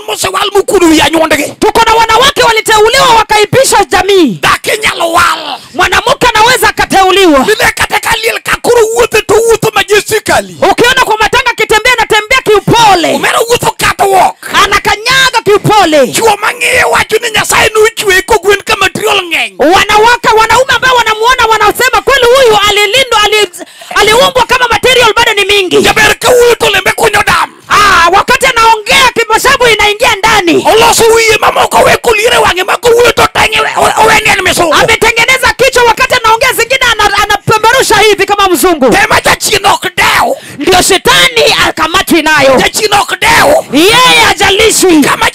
mose wal mukuru ya nyondege. Tuko na wanawake waliteuliwa wakaipisha jamii. Dake nyalo wal. Mwanamke anaweza kateuliwa. Bile kateka lil kakuru wote to wote majestically. Ukiona kwa matanga kitembea na tembea kiupole. Umero wote catwalk. Anakanyaga kiupole. Chuo mangie wacho ni Nyasaye no chwe ko gwen ka material ngeng. Wanaume ambao wanamuona wanasema kweli huyu alilindwa aliumbwa kama material bado ni mingi. Jaber ka wuyo to lembe kunyo dam. Wakati anaongea kimasabu inaingia ndani. Oloso wiye mamoko we kulire wange mako wuyo to tange owenge ni meso. Ametengeneza kichwa wakati anaongea zingine anapemberusha hivi kama mzungu. Tema cha chinok deo. Ndio shetani akamatwi nayo. Cha chinok deo. Yeye hajalishwi. Kama